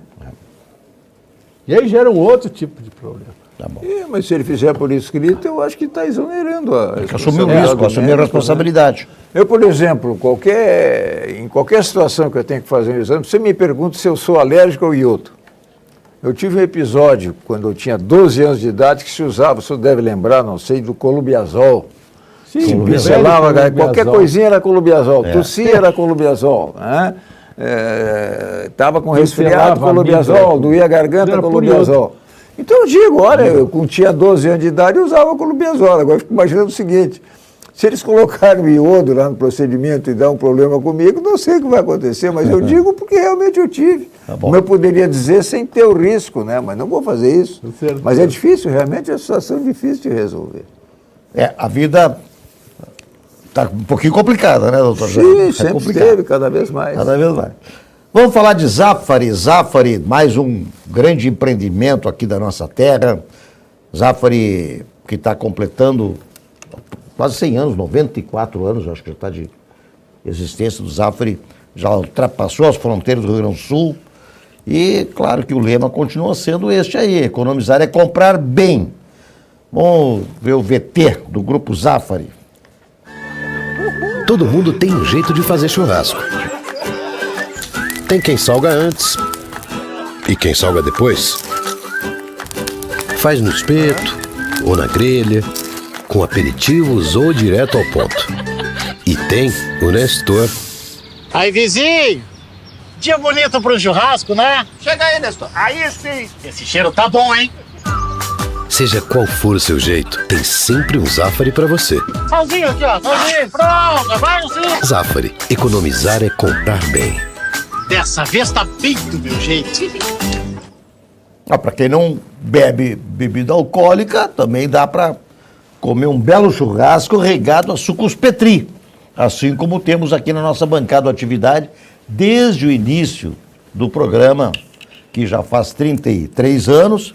E aí gera um outro tipo de problema. Tá bom. Mas se ele fizer por escrito, eu acho que está exonerando a Tem que assumir o responsabilidade risco, do assumir a médico, né? responsabilidade. Eu, por exemplo, em qualquer situação que eu tenho que fazer um exame, você me pergunta se eu sou alérgico ao iodo. Eu tive um episódio, quando eu tinha 12 anos de idade, que se usava, você deve lembrar, não sei, do colubiazol. Sim, Que pincelava, velho qualquer colubiazol. coisinha era colubiazol, tossia era colubiazol, né? Estava com resfriado, Pincelava a colubiazol, amiga. doía a garganta, Era por colubiazol. Então eu digo, olha, eu tinha 12 anos de idade eu usava colubiazol, agora eu fico imaginando o seguinte, se eles colocarem iodo lá no procedimento e dar um problema comigo, não sei o que vai acontecer, mas eu digo porque realmente eu tive. Tá bom. Como eu poderia dizer sem ter o risco, né? Mas não vou fazer isso. Com certeza. Mas é difícil, realmente é uma situação difícil de resolver. A vida está um pouquinho complicada, né, doutor? Sim, É sempre complicado. esteve, cada vez mais. Cada vez mais. Vamos falar de Zafari. Zafari, mais um grande empreendimento aqui da nossa terra. Zafari, que está completando quase 100 anos, 94 anos, acho que já está de existência do Zafari. Já ultrapassou as fronteiras do Rio Grande do Sul. E, claro que o lema continua sendo este aí, economizar é comprar bem. Vamos ver o VT do Grupo Zafari. Todo mundo tem um jeito de fazer churrasco. Tem quem salga antes e quem salga depois. Faz no espeto ou na grelha, com aperitivos ou direto ao ponto. E tem o Nestor. Aí, vizinho! Dia bonito pro churrasco, né? Chega aí, Nestor. Aí sim! Esse cheiro tá bom, hein? Seja qual for o seu jeito, tem sempre um Zafari pra você. Salzinho aqui, ó. Salzinho, pronto. Vai, sim. Zafari, economizar é comprar bem. Dessa vez tá bem do meu jeito. Para quem não bebe bebida alcoólica, também dá para comer um belo churrasco regado a sucos Petri. Assim como temos aqui na nossa bancada atividade desde o início do programa, que já faz 33 anos,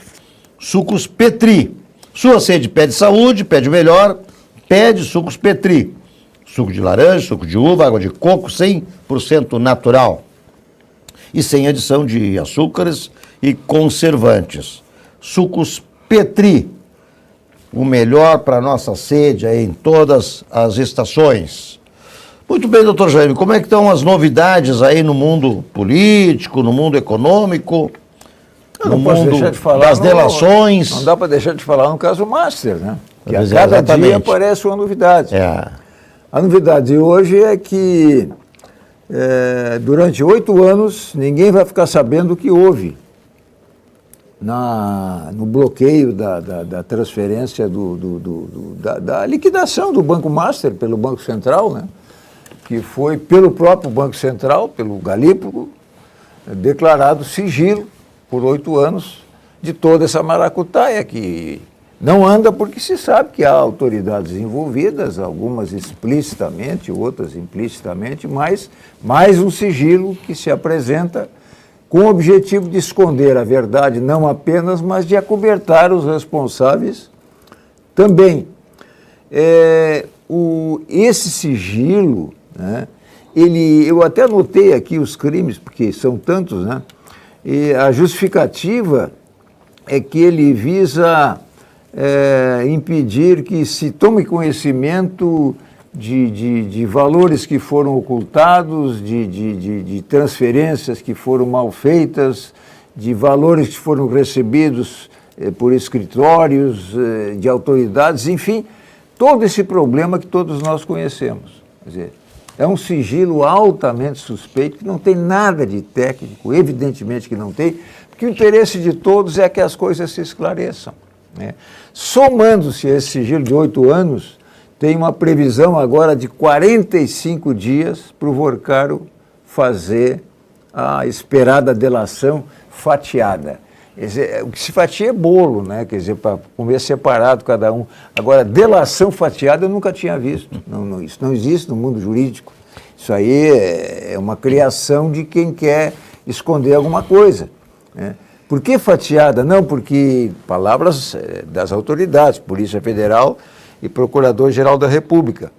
Sucos Petri. Sua sede pede saúde, pede melhor, pede Sucos Petri. Suco de laranja, suco de uva, água de coco, 100% natural. E sem adição de açúcares e conservantes. Sucos Petri. O melhor para nossa sede aí em todas as estações. Muito bem, doutor Jaime, como é que estão as novidades aí no mundo político, no mundo econômico? Eu não posso deixar de falar das delações. Não dá para deixar de falar no caso Master, né? Que a Pois é, cada exatamente. dia aparece uma novidade. É. A novidade de hoje é que durante 8 anos ninguém vai ficar sabendo o que houve no bloqueio da transferência da liquidação do Banco Master pelo Banco Central, né? Que foi pelo próprio Banco Central, pelo Galípolo, declarado sigilo por 8 anos de toda essa maracutaia que não anda porque se sabe que há autoridades envolvidas, algumas explicitamente, outras implicitamente, mas mais um sigilo que se apresenta com o objetivo de esconder a verdade não apenas, mas de acobertar os responsáveis também. Esse sigilo, né, eu até anotei aqui os crimes, porque são tantos, né? E a justificativa é que ele visa impedir que se tome conhecimento de valores que foram ocultados, de transferências que foram mal feitas, de valores que foram recebidos por escritórios, de autoridades, enfim, todo esse problema que todos nós conhecemos. Quer dizer, é um sigilo altamente suspeito, que não tem nada de técnico, evidentemente que não tem, porque o interesse de todos é que as coisas se esclareçam, né? Somando-se a esse sigilo de 8 anos, tem uma previsão agora de 45 dias para o Vorcaro fazer a esperada delação fatiada. Quer dizer, o que se fatia é bolo, né? Quer dizer, para comer separado cada um. Agora, delação fatiada eu nunca tinha visto. Isso não existe no mundo jurídico. Isso aí é uma criação de quem quer esconder alguma coisa, né? Por que fatiada? Não, porque palavras das autoridades, Polícia Federal e Procurador-Geral da República.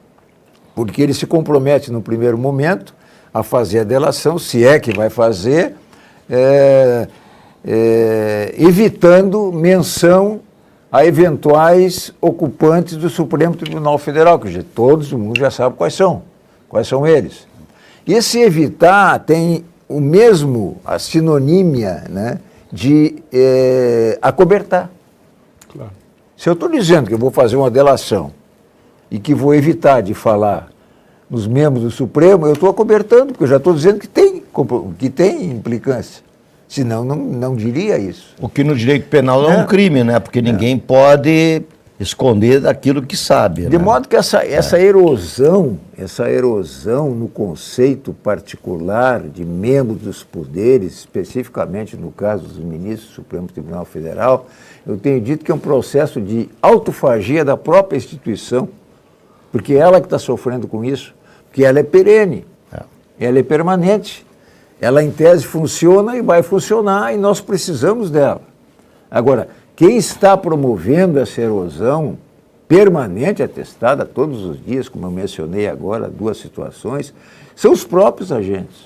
Porque ele se compromete no primeiro momento a fazer a delação, se é que vai fazer, evitando menção a eventuais ocupantes do Supremo Tribunal Federal, que todo mundo já sabe quais são eles. Esse evitar tem a sinonímia, né, de acobertar. Claro. Se eu estou dizendo que eu vou fazer uma delação e que vou evitar de falar nos membros do Supremo, eu estou acobertando, porque eu já estou dizendo que tem implicância. Senão, não diria isso. O que no direito penal é um crime, né? Porque ninguém pode esconder daquilo que sabe. De modo que essa erosão no conceito particular de membros dos poderes, especificamente no caso dos ministros do Supremo Tribunal Federal, eu tenho dito que é um processo de autofagia da própria instituição, porque ela que está sofrendo com isso, porque ela é perene, ela é permanente. Ela, em tese, funciona e vai funcionar e nós precisamos dela. Agora, quem está promovendo essa erosão permanente, atestada todos os dias, como eu mencionei agora, 2 situações, são os próprios agentes,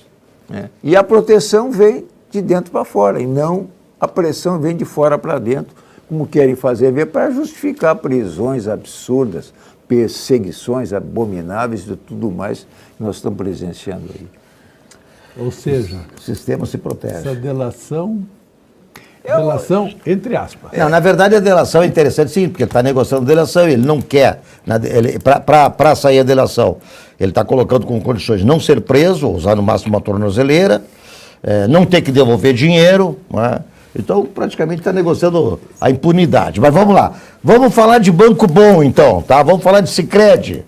né? E a proteção vem de dentro para fora, e não a pressão vem de fora para dentro, como querem fazer ver, para justificar prisões absurdas, perseguições abomináveis e tudo mais que nós estamos presenciando aí. Ou seja, O sistema se protege. essa delação entre aspas. Não, na verdade a delação é interessante sim, porque ele está negociando delação, ele não quer, para sair a delação, ele está colocando com condições não ser preso, usar no máximo uma tornozeleira, não ter que devolver dinheiro, não é? Então praticamente está negociando a impunidade. Mas vamos lá, vamos falar de banco bom então, tá? Vamos falar de Sicredi,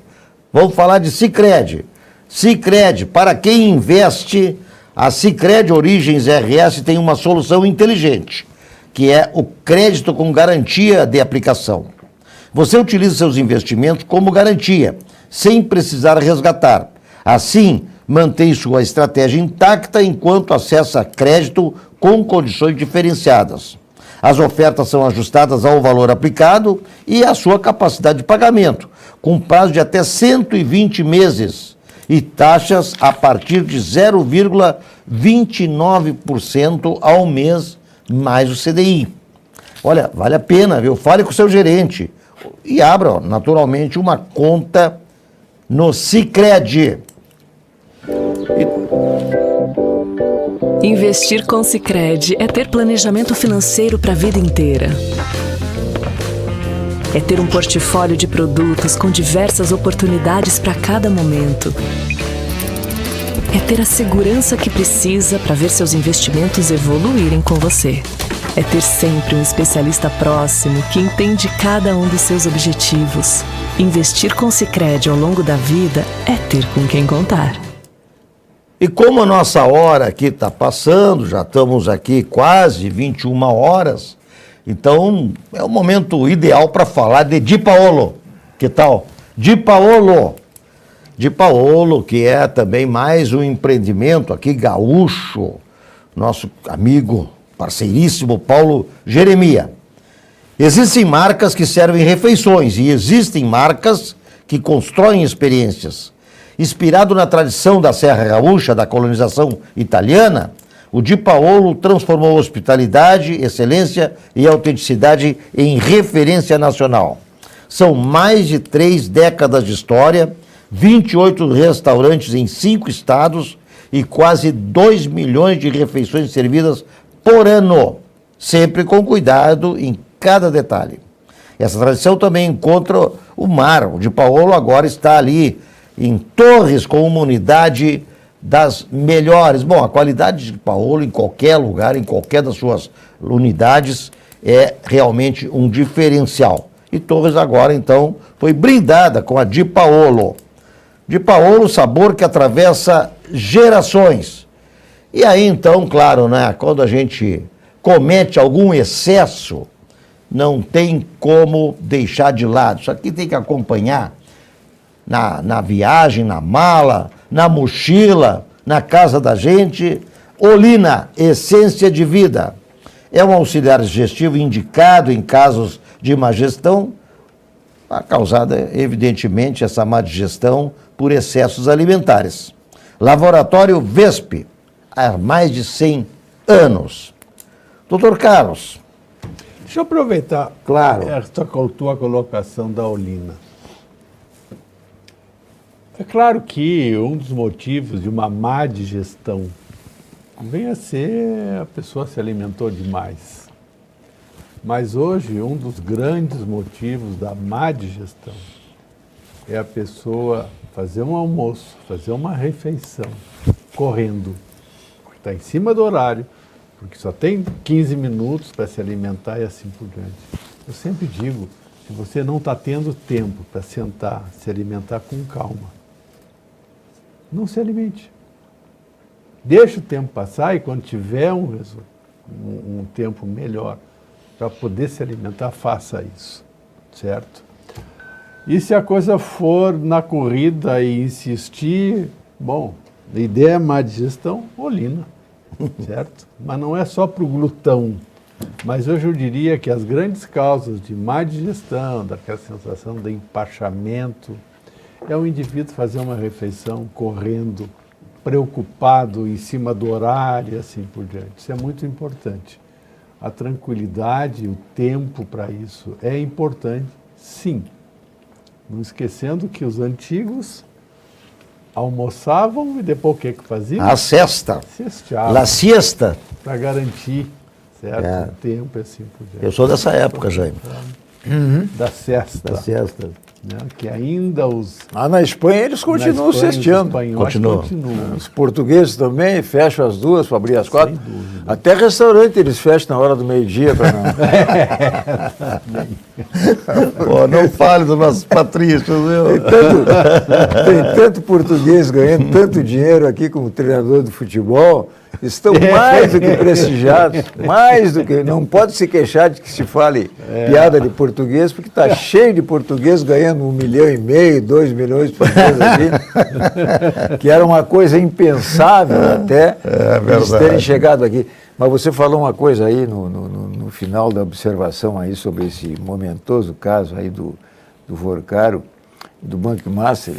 Sicredi, para quem investe, a Sicredi Origens RS tem uma solução inteligente, que é o crédito com garantia de aplicação. Você utiliza seus investimentos como garantia, sem precisar resgatar. Assim, mantém sua estratégia intacta enquanto acessa crédito com condições diferenciadas. As ofertas são ajustadas ao valor aplicado e à sua capacidade de pagamento, com prazo de até 120 meses. E taxas a partir de 0,29% ao mês, mais o CDI. Olha, vale a pena, viu? Fale com o seu gerente e abra, naturalmente, uma conta no Sicredi. Investir com Sicredi é ter planejamento financeiro para a vida inteira. É ter um portfólio de produtos com diversas oportunidades para cada momento. É ter a segurança que precisa para ver seus investimentos evoluírem com você. É ter sempre um especialista próximo que entende cada um dos seus objetivos. Investir com Sicredi ao longo da vida é ter com quem contar. E como a nossa hora aqui está passando, já estamos aqui quase 21 horas, então é o momento ideal para falar de Di Paolo. Que tal? Di Paolo, que é também mais um empreendimento aqui gaúcho, nosso amigo, parceiríssimo Paulo Jeremia. Existem marcas que servem refeições e existem marcas que constroem experiências. Inspirado na tradição da Serra Gaúcha, da colonização italiana, o Di Paolo transformou hospitalidade, excelência e autenticidade em referência nacional. São mais de 3 décadas de história, 28 restaurantes em 5 estados e quase 2 milhões de refeições servidas por ano, sempre com cuidado em cada detalhe. Essa tradição também encontra o mar. O Di Paolo agora está ali em Torres, com uma unidade das melhores. Bom, a qualidade de Paolo em qualquer lugar, em qualquer das suas unidades, é realmente um diferencial. E Torres agora, então, foi brindada com a Di Paolo. Di Paolo, sabor que atravessa gerações. E aí, então, claro, né, quando a gente comete algum excesso, não tem como deixar de lado. Isso aqui tem que acompanhar na viagem, na mala, na mochila, na casa da gente. Olina, essência de vida. É um auxiliar digestivo indicado em casos de má gestão, causada, evidentemente, essa má digestão por excessos alimentares. Laboratório VESP, há mais de 100 anos. Doutor Carlos. Deixa eu aproveitar Claro. essa tua colocação da Olina. É claro que um dos motivos de uma má digestão vem a ser a pessoa se alimentou demais. Mas hoje, um dos grandes motivos da má digestão é a pessoa fazer um almoço, fazer uma refeição, correndo. Está em cima do horário, porque só tem 15 minutos para se alimentar e assim por diante. Eu sempre digo, se você não está tendo tempo para sentar, se alimentar com calma, não se alimente. Deixa o tempo passar e quando tiver um tempo melhor para poder se alimentar, faça isso, certo? E se a coisa for na corrida e insistir, bom, a ideia é má digestão, Olina, certo? Mas não é só para o glutão. Mas hoje eu diria que as grandes causas de má digestão, daquela sensação de empachamento, é o indivíduo fazer uma refeição correndo, preocupado em cima do horário e assim por diante. Isso é muito importante. A tranquilidade, o tempo para isso é importante, sim. Não esquecendo que os antigos almoçavam e depois o que faziam? A cesta. Cesteavam. La siesta. Para garantir, certo? É. O tempo e assim por diante. Eu sou dessa época, Jaime. Da cesta. Da siesta. Né? Que ainda os... Lá na Espanha eles continuam cesteando. Os espanhóis continuam. Os portugueses também fecham as duas para abrir as quatro. Sem dúvida. Até restaurante eles fecham na hora do meio-dia para não. Pô, não fale dos nossos patrícios, viu? Tem tanto português ganhando tanto dinheiro aqui como treinador de futebol, estão mais do que prestigiados, mais do que... Não pode se queixar de que se fale piada de português, porque está cheio de português ganhando 1,5 milhão, 2 milhões por mês aqui, que era uma coisa impensável até eles terem chegado aqui. Mas você falou uma coisa aí no final da observação aí sobre esse momentoso caso aí do Vorcaro, do Banco Master,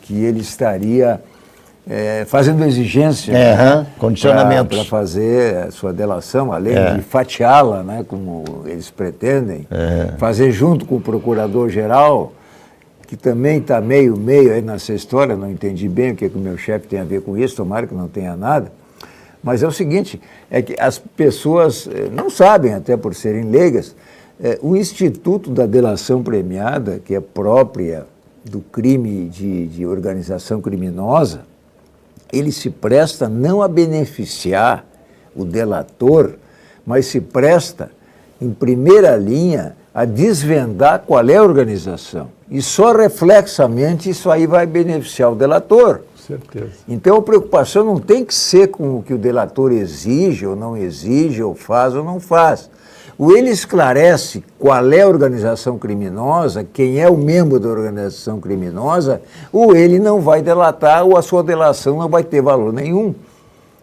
que ele estaria fazendo exigência condicionamentos para fazer a sua delação, além de fatiá-la, né, como eles pretendem, fazer junto com o procurador-geral, que também está meio aí nessa história, não entendi bem o que o meu chefe tem a ver com isso, tomara que não tenha nada. Mas é o seguinte, é que as pessoas não sabem, até por serem leigas, o Instituto da Delação Premiada, que é própria do crime de organização criminosa, ele se presta não a beneficiar o delator, mas se presta, em primeira linha, a desvendar qual é a organização. E só reflexamente isso aí vai beneficiar o delator. Certeza. Então a preocupação não tem que ser com o que o delator exige ou não exige, ou faz ou não faz. Ou ele esclarece qual é a organização criminosa, quem é o membro da organização criminosa, ou ele não vai delatar, ou a sua delação não vai ter valor nenhum.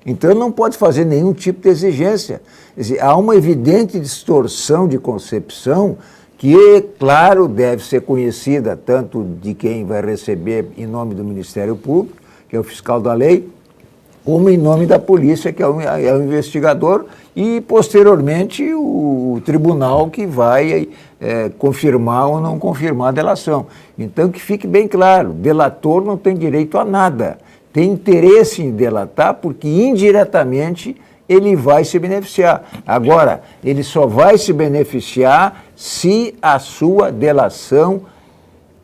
Então ele não pode fazer nenhum tipo de exigência. Quer dizer, há uma evidente distorção de concepção que, claro, deve ser conhecida tanto de quem vai receber em nome do Ministério Público, que é o fiscal da lei, como em nome da polícia, que é o investigador, e, posteriormente, o tribunal que vai confirmar ou não confirmar a delação. Então, que fique bem claro, delator não tem direito a nada. Tem interesse em delatar porque, indiretamente, ele vai se beneficiar. Agora, ele só vai se beneficiar se a sua delação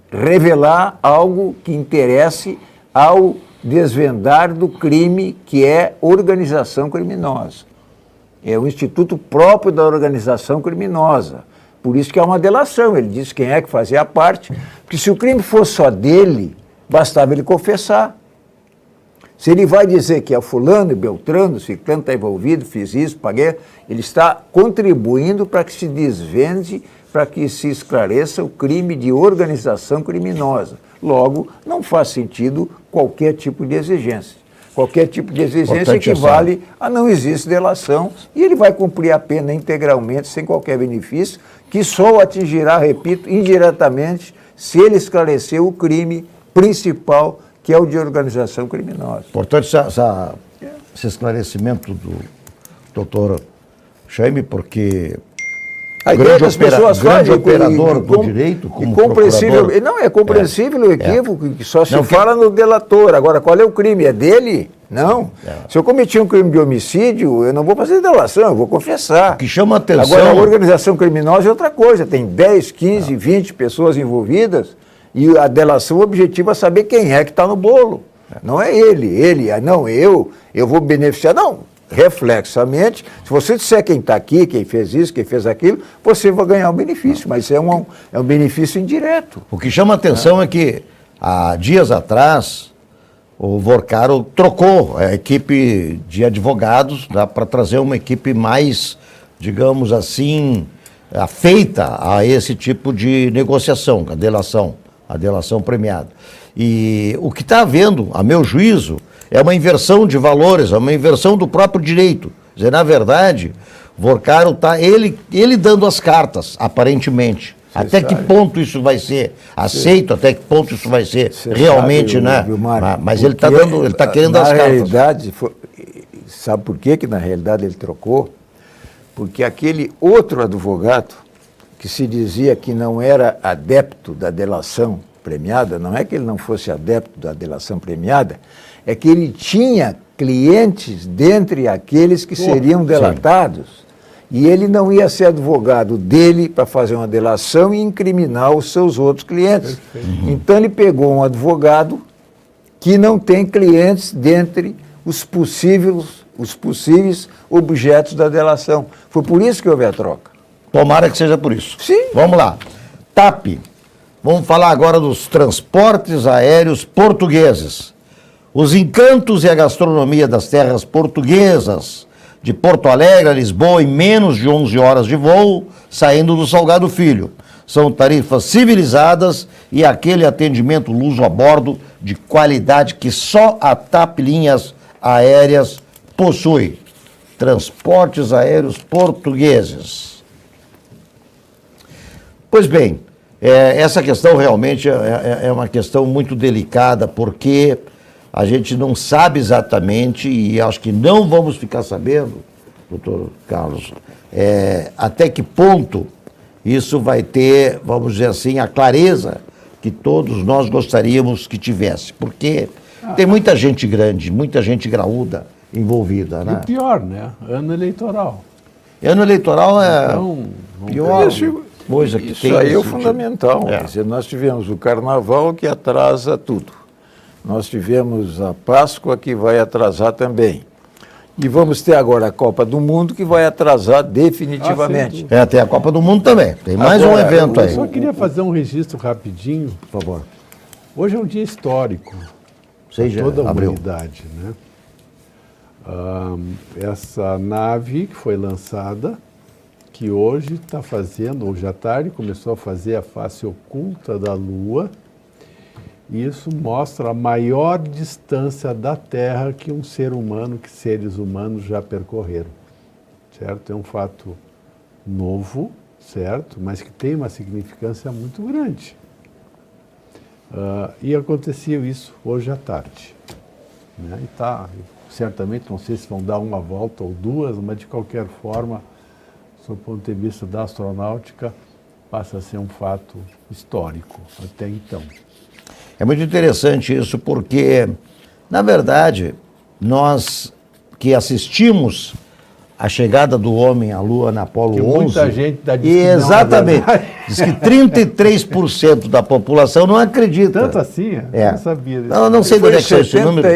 revelar algo que interesse ao desvendar do crime que é organização criminosa. É o instituto próprio da organização criminosa. Por isso que é uma delação. Ele diz quem é que fazia parte. Porque se o crime fosse só dele, bastava ele confessar. Se ele vai dizer que é fulano e beltrano, ciclano está envolvido, fiz isso, paguei, ele está contribuindo para que se desvende, para que se esclareça o crime de organização criminosa. Logo, não faz sentido qualquer tipo de exigência. Qualquer tipo de exigência equivale a não existe delação e ele vai cumprir a pena integralmente, sem qualquer benefício, que só o atingirá, repito, indiretamente, se ele esclarecer o crime principal, que é o de organização criminosa. Importante esse esclarecimento do doutor Jaime, porque A ideia das pessoas grande fazem operador do direito, como compreensível. procurador. Não, é compreensível o equívoco, que só se fala no delator. Agora, qual é o crime? É dele? Não. Se eu cometi um crime de homicídio, eu não vou fazer delação, eu vou confessar. O que chama atenção... Agora, a organização criminosa é outra coisa. Tem 10, 15, 20 pessoas envolvidas e a delação, o objetivo é saber quem é que está no bolo. Não é ele, não, eu vou beneficiar. Não, reflexamente, se você disser quem está aqui, quem fez isso, quem fez aquilo, você vai ganhar um benefício, mas é um benefício indireto. O que chama atenção é que, há dias atrás, o Vorcaro trocou a equipe de advogados para trazer uma equipe mais, digamos assim, afeita a esse tipo de negociação, a delação premiada. E o que está havendo, a meu juízo, é uma inversão de valores, é uma inversão do próprio direito. Quer dizer, na verdade, Vorcaro está ele dando as cartas, aparentemente. Até que ponto isso vai ser aceito, até que ponto isso vai ser realmente, sabe, né? Vilmar, mas ele está dando, ele está querendo as cartas. Na realidade, sabe por que na realidade ele trocou? Porque aquele outro advogado que se dizia que não era adepto da delação premiada, não é que ele não fosse adepto da delação premiada, é que ele tinha clientes dentre aqueles que seriam delatados. E ele não ia ser advogado dele para fazer uma delação e incriminar os seus outros clientes. Então ele pegou um advogado que não tem clientes dentre os possíveis objetos da delação. Foi por isso que houve a troca. Tomara que seja por isso. Sim. Vamos lá. TAP. Vamos falar agora dos transportes aéreos portugueses. Os encantos e a gastronomia das terras portuguesas, de Porto Alegre a Lisboa, em menos de 11 horas de voo, saindo do Salgado Filho. São tarifas civilizadas e aquele atendimento luso a bordo de qualidade que só a TAP Linhas Aéreas possui. Transportes aéreos portugueses. Pois bem, essa questão realmente é uma questão muito delicada, porque a gente não sabe exatamente, e acho que não vamos ficar sabendo, doutor Carlos, até que ponto isso vai ter, vamos dizer assim, a clareza que todos nós gostaríamos que tivesse. Porque tem muita gente grande, muita gente graúda envolvida, né? E pior, né? Ano eleitoral. Ano eleitoral é então, pior coisa que tem. Isso aí é o fundamental. Quer dizer, nós tivemos o Carnaval que atrasa tudo. Nós tivemos a Páscoa que vai atrasar também. E vamos ter agora a Copa do Mundo que vai atrasar definitivamente. Tem a Copa do Mundo também. Tem mais um evento aí. Eu só queria fazer um registro rapidinho. Por favor. Hoje é um dia histórico para toda a humanidade, né? Essa nave que foi lançada, que hoje está fazendo, hoje à tarde, começou a fazer a face oculta da Lua. Isso mostra a maior distância da Terra que um ser humano, que seres humanos já percorreram, certo? É um fato novo, certo? Mas que tem uma significância muito grande. E aconteceu isso hoje à tarde, né? E certamente, não sei se vão dar uma volta ou duas, mas de qualquer forma, do ponto de vista da astronáutica, passa a ser um fato histórico até então. É muito interessante isso, porque, na verdade, nós que assistimos a chegada do homem à Lua na Apolo 11... Muita gente dá exatamente. Diz que 33% da população não acredita. Tanto assim? Eu não sabia disso. Não sei de onde é que é esse número.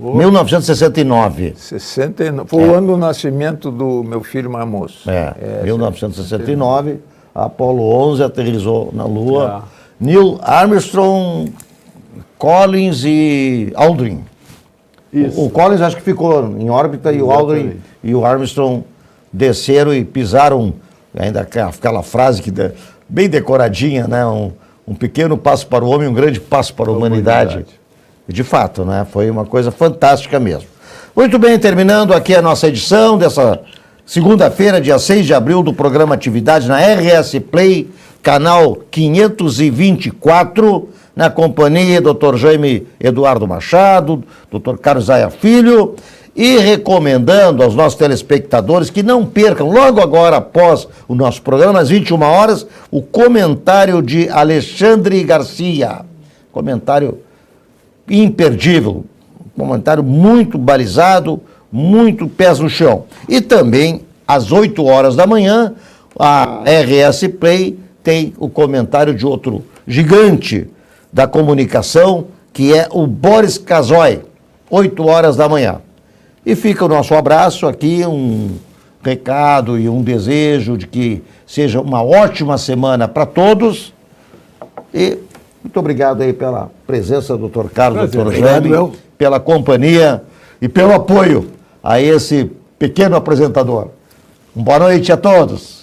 1969. 69. Foi o ano do nascimento do meu filho mais moço. 1969, a Apolo 11 aterrissou na Lua. Neil Armstrong, Collins e Aldrin. O Collins acho que ficou em órbita e o Aldrin e o Armstrong desceram e pisaram, ainda aquela frase que bem decoradinha, né? Um pequeno passo para o homem, um grande passo para a humanidade. E de fato, né? Foi uma coisa fantástica mesmo. Muito bem, terminando aqui a nossa edição dessa segunda-feira, dia 6 de abril, do programa Atividade na RS Play, canal 524, na companhia do Dr. Jaime Eduardo Machado, Dr. Carlos Zaya Filho E recomendando aos nossos telespectadores que não percam, logo agora após o nosso programa, às 21 horas, o comentário de Alexandre Garcia. Comentário imperdível, comentário muito balizado, muito pés no chão. E também, às 8 horas da manhã, a RS Play tem o comentário de outro gigante da comunicação, que é o Boris Casoy, 8 horas da manhã. E fica o nosso abraço aqui, um recado e um desejo de que seja uma ótima semana para todos. E muito obrigado aí pela presença do Dr. Carlos, Dr. Jaime, pela companhia e pelo apoio a esse pequeno apresentador. Boa noite a todos.